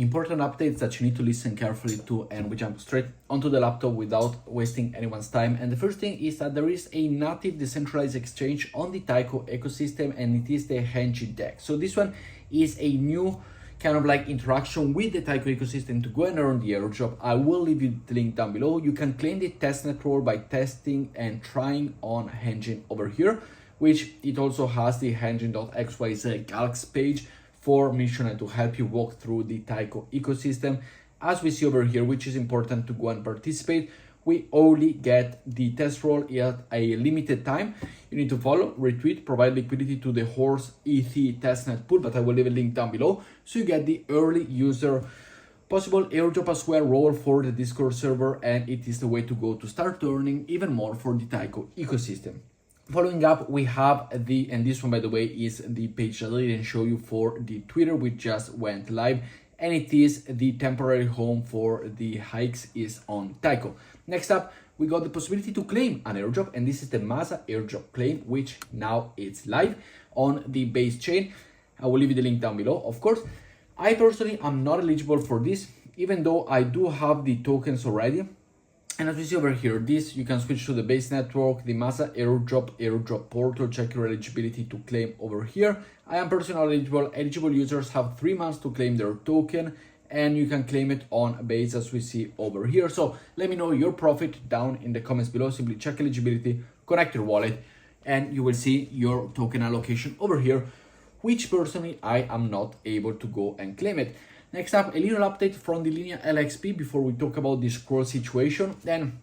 important updates that you need to listen carefully to, and we jump straight onto the laptop without wasting anyone's time. And the first thing is that there is a native decentralized exchange on the Taiko ecosystem, and it is the Hini Deck. So this one is a new kind of like interaction with the Taiko ecosystem to go and earn the airdrop. I will leave you the link down below. You can claim the testnet role by testing and trying on Hengine over here, which it also has the Hengine.xyz Galx page for mission and to help you walk through the Taiko ecosystem. As we see over here, which is important to go and participate, we only get the test role at a limited time. You need to follow, retweet, provide liquidity to the Horse ETH testnet pool, but I will leave a link down below. So you get the early user possible airdrop as well, role for the Discord server, and it is the way to go to start earning even more for the Taiko ecosystem. Following up, we have and this one, by the way, is the page that I didn't show you for the Twitter, which just went live, and it is the temporary home for the hikes is on Taiko. Next up, we got the possibility to claim an airdrop, and this is the Masa airdrop claim, which now it's live on the base chain. I will leave you the link down below, of course. I personally am not eligible for this, even though I do have the tokens already. And as we see over here, this you can switch to the base network, the Masa airdrop portal, check your eligibility to claim over here. I am personally eligible. Eligible users have 3 months to claim their token, and you can claim it on base as we see over here. So let me know your profit down in the comments below. Simply check eligibility, connect your wallet, and you will see your token allocation over here, which personally I am not able to go and claim it. Next up, a little update from the Linea LXP before we talk about the scroll situation. Then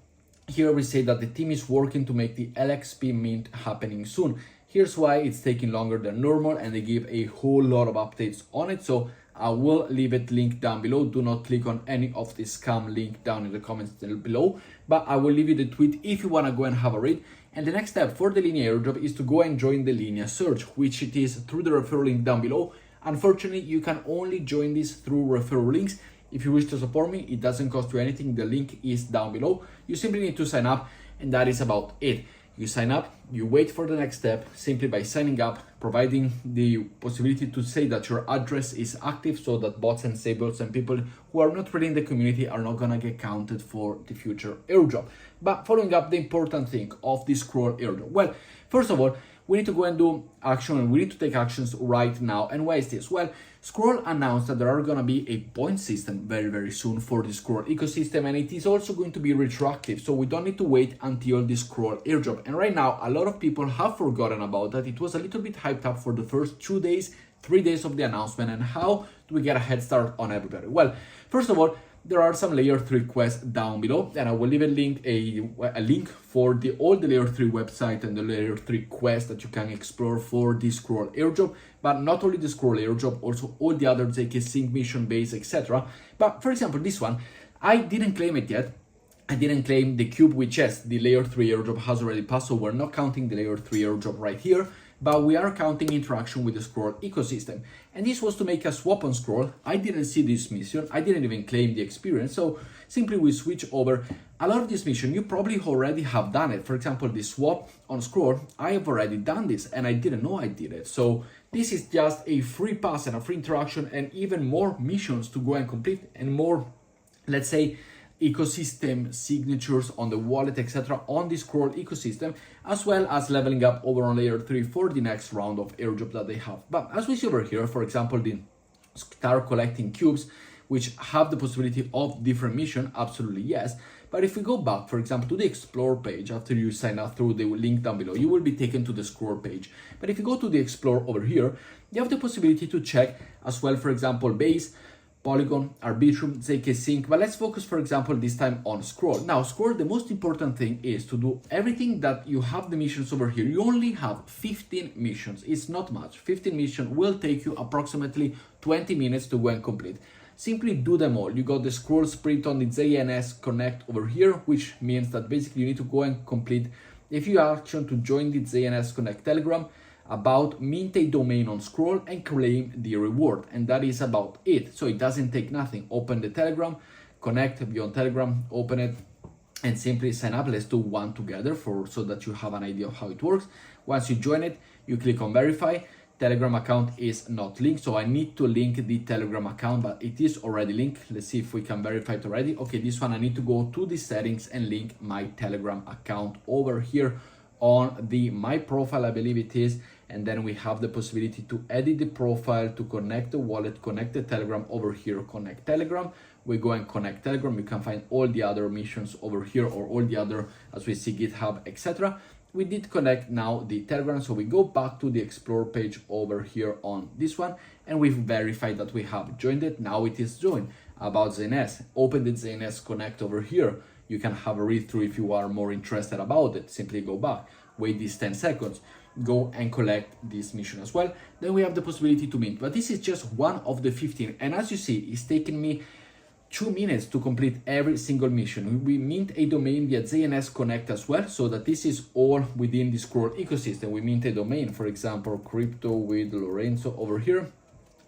here we say that the team is working to make the LXP mint happening soon. Here's why it's taking longer than normal, and they give a whole lot of updates on it. So I will leave it linked down below. Do not click on any of the scam link down in the comments below, but I will leave you the tweet if you want to go and have a read. And the next step for the Linea airdrop is to go and join the Linea search, which it is through the referral link down below. Unfortunately, you can only join this through referral links. If you wish to support me, it doesn't cost you anything. The link is down below. You simply need to sign up, and that is about it. You sign up, you wait for the next step simply by signing up, providing the possibility to say that your address is active so that bots and sabots and people who are not really in the community are not gonna get counted for the future airdrop. But following up, the important thing of this scroll airdrop. Well, first of all, we need to go and do action, and we need to take actions right now. And why is this? Well, Scroll announced that there are going to be a point system very soon for the Scroll ecosystem, and it is also going to be retroactive, so we don't need to wait until the Scroll airdrop. And right now, a lot of people have forgotten about that. It was a little bit hyped up for the first 2 days, 3 days of the announcement. And how do we get a head start on everybody? Well, first of all, there are some layer 3 quests down below, and I will leave a link for all the layer 3 website and the layer 3 quests that you can explore for the Scroll airdrop. But not only the Scroll airdrop, also all the other ZK Sync mission base, etc. But for example, this one, I didn't claim it yet. I didn't claim the cube, which yes, the layer 3 airdrop has already passed, so we're not counting the layer 3 airdrop right here, but we are counting interaction with the Scroll ecosystem. And this was to make a swap on Scroll. I didn't see this mission. I didn't even claim the experience. So simply we switch over. A lot of this mission, you probably already have done it. For example, the swap on Scroll, I have already done this and I didn't know I did it. So this is just a free pass and a free interaction, and even more missions to go and complete, and more, let's say, ecosystem signatures on the wallet, etc. on the Scroll ecosystem, as well as leveling up over on layer 3 for the next round of airdrop that they have. But as we see over here, for example, the start collecting cubes, which have the possibility of different mission, absolutely yes. But if we go back, for example, to the Explore page, after you sign up through the link down below, you will be taken to the Scroll page. But if you go to the Explore over here, you have the possibility to check as well, for example, base, Polygon, Arbitrum, ZK Sync, but let's focus, for example, this time on Scroll. Now, Scroll, the most important thing is to do everything that you have the missions over here. You only have 15 missions. It's not much. 15 missions will take you approximately 20 minutes to go and complete. Simply do them all. You got the Scroll sprint on the ZNS Connect over here, which means that basically you need to go and complete a few actions to join the ZNS Connect Telegram, about mint a domain on Scroll and claim the reward, and that is about it. So it doesn't take nothing. Open the Telegram, connect, be on Telegram, open it, and simply sign up. Let's do one together so that you have an idea of how it works. Once you join it, you click on verify, Telegram account is not linked, so I need to link the Telegram account, but it is already linked. Let's see if we can verify it already. Okay, this one I need to go to the settings and link my Telegram account over here on the my profile, I believe it is, and then we have the possibility to edit the profile, to connect the wallet, connect the Telegram over here, connect Telegram. We go and connect Telegram. You can find all the other missions over here, or all the other, as we see, GitHub, etc. We did connect now the Telegram, so we go back to the Explore page over here on this one, and we've verified that we have joined it. Now it is joined. About ZNS, open the ZNS Connect over here. You can have a read through if you are more interested about it. Simply go back, wait these 10 seconds, go and collect this mission as well. Then we have the possibility to mint, but this is just one of the 15. And as you see, it's taken me 2 minutes to complete every single mission. We mint a domain via ZNS Connect as well, so that this is all within the Scroll ecosystem. We mint a domain, for example, crypto with Lorenzo over here.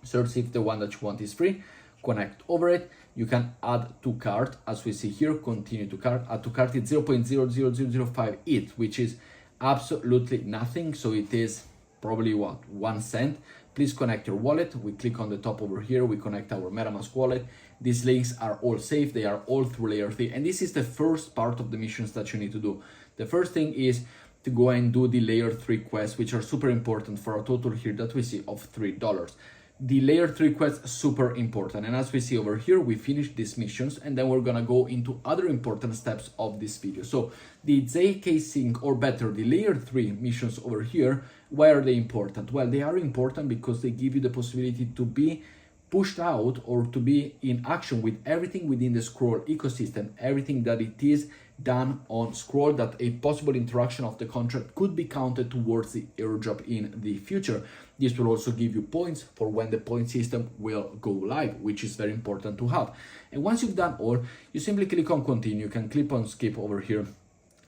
Search if the one that you want is free, connect over it. You can add to cart, as we see here, continue to cart. Add to cart is 0.00005 ETH, which is absolutely nothing. So it is probably what, 1 cent. Please connect your wallet. We click on the top over here. We connect our MetaMask wallet. These links are all safe. They are all through layer 3. And this is the first part of the missions that you need to do. The first thing is to go and do the layer 3 quests, which are super important for a total here that we see of $3. The layer 3 quests super important, and as we see over here, we finished these missions, and then we're gonna go into other important steps of this video. So the ZK sync, or better, the layer 3 missions over here, why are they important? Well, they are important because they give you the possibility to be pushed out or to be in action with everything within the Scroll ecosystem, everything that it is done on Scroll, that a possible interaction of the contract could be counted towards the airdrop in the future. This will also give you points for when the point system will go live, which is very important to have. And once you've done all, you simply click on continue. You can click on skip over here,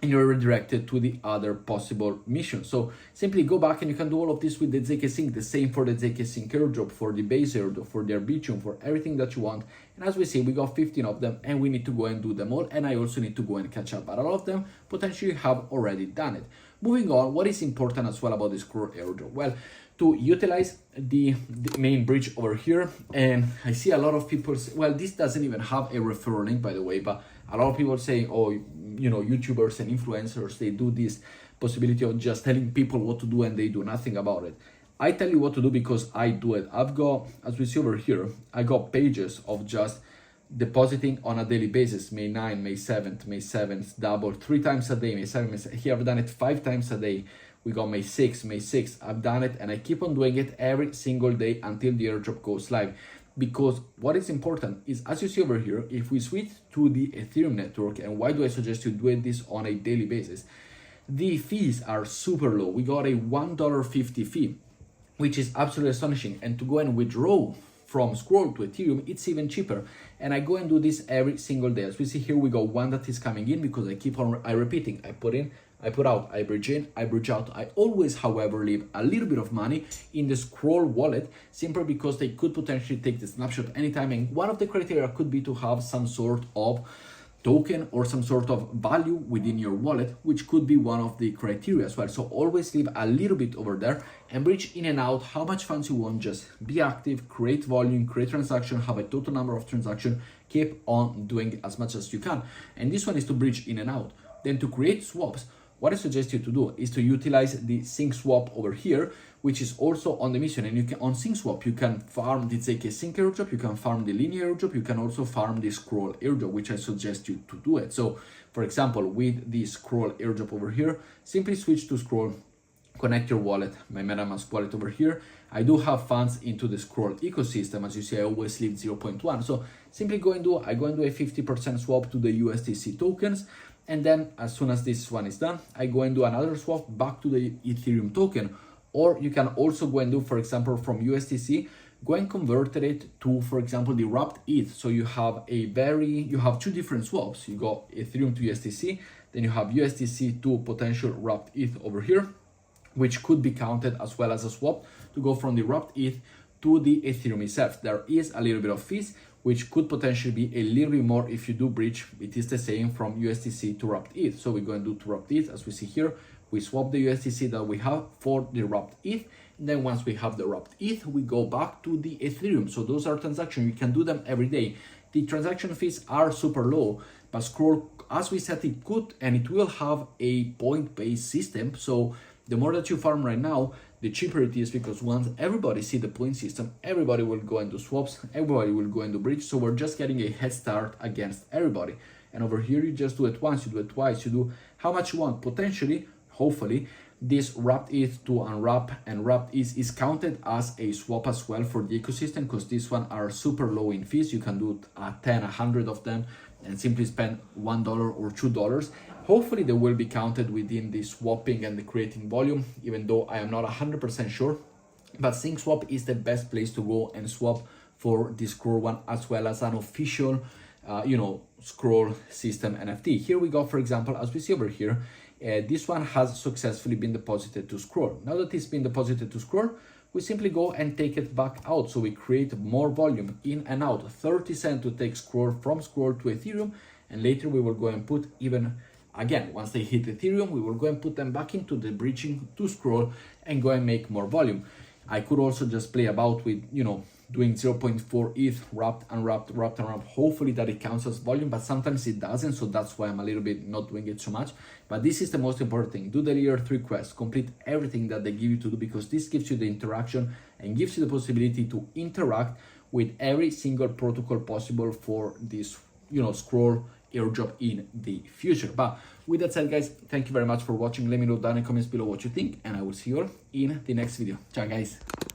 and you're redirected to the other possible missions. So simply go back and you can do all of this with the ZK Sync, the same for the ZK Sync airdrop, for the base airdrop, for the Arbitrum, for everything that you want. And as we see, we got 15 of them, and we need to go and do them all. And I also need to go and catch up, but a lot of them potentially have already done it. Moving on, what is important as well about the Scroll airdrop? Well, to utilize the main bridge over here, and I see a lot of people say, well, this doesn't even have a referral link, by the way, but a lot of people saying, oh, you know, YouTubers and influencers, they do this possibility of just telling people what to do and they do nothing about it. I tell you what to do because I do it. I've got, as we see over here, I got pages of just depositing on a daily basis. May 9th, May 7th, May 7th, double 3 times a day, May 7th, May 7th. Here I've done it 5 times a day. We got May 6th, May 6th. I've done it, and I keep on doing it every single day until the airdrop goes live. Because what is important is, as you see over here, if we switch to the Ethereum network, and why do I suggest you do this on a daily basis? The fees are super low. We got a $1.50 fee, which is absolutely astonishing. And to go and withdraw from Scroll to Ethereum, it's even cheaper. And I go and do this every single day. As we see here, we got one that is coming in because I keep on repeating. I put in, I put out, I bridge in, I bridge out. I always, however, leave a little bit of money in the Scroll wallet, simply because they could potentially take the snapshot anytime. And one of the criteria could be to have some sort of token or some sort of value within your wallet, which could be one of the criteria as well. So always leave a little bit over there and bridge in and out how much funds you want. Just be active, create volume, create transaction, have a total number of transactions, keep on doing as much as you can. And this one is to bridge in and out. Then to create swaps, what I suggest you to do is to utilize the Sync Swap over here, which is also on the mission. And you can, on Sync Swap, you can farm the ZK Sync airdrop, you can farm the linear airdrop, you can also farm the Scroll airdrop, which I suggest you to do it. So for example, with the Scroll airdrop over here, simply switch to Scroll, connect your wallet, my MetaMask wallet over here. I do have funds into the Scroll ecosystem. As you see, I always leave 0.1. So simply go and do a 50% swap to the USDC tokens. And then as soon as this one is done, I go and do another swap back to the Ethereum token. Or you can also go and do, for example, from USDC, go and convert it to, for example, the wrapped ETH. So you have you have 2 different swaps. You got Ethereum to USDC, then you have USDC to potential wrapped ETH over here, which could be counted as well as a swap to go from the wrapped ETH to the Ethereum itself. There is a little bit of fees, which could potentially be a little bit more if you do bridge. It is the same from USDC to wrapped ETH. So we go and do to wrapped ETH, as we see here. We swap the USDC that we have for the wrapped ETH, Then once we have the wrapped ETH, we go back to the Ethereum. So those are transactions, you can do them every day. The transaction fees are super low, but Scroll, as we said, it could and it will have a point-based system. So the more that you farm right now, the cheaper it is, because once everybody see the point system, everybody will go into swaps, everybody will go into bridge. So we're just getting a head start against everybody. And over here, you just do it once, you do it twice, you do how much you want. Potentially, hopefully, this wrapped ETH to unwrap and wrapped ETH is counted as a swap as well for the ecosystem, because these one are super low in fees. You can do 10, 100 of them and simply spend $1 or $2. Hopefully they will be counted within the swapping and the creating volume, even though I am not 100% sure. But SyncSwap is the best place to go and swap for the Scroll one, as well as an official Scroll system NFT. Here we go, for example, as we see over here, this one has successfully been deposited to Scroll. Now that it's been deposited to Scroll, we simply go and take it back out. So we create more volume in and out, 30 cents to take Scroll from Scroll to Ethereum. And later we will go and put even, again, once they hit Ethereum, we will go and put them back into the bridging to Scroll and go and make more volume. I could also just play about with, doing 0.4 ETH, wrapped, unwrapped, wrapped, unwrapped. Hopefully that it counts as volume, but sometimes it doesn't. So that's why I'm a little bit not doing it so much. But this is the most important thing. Do the layer 3 quests, complete everything that they give you to do, because this gives you the interaction and gives you the possibility to interact with every single protocol possible for this, Scroll airdrop in the future. But with that said, guys, thank you very much for watching. Let me know down in the comments below what you think, and I will see you all in the next video. Ciao, guys.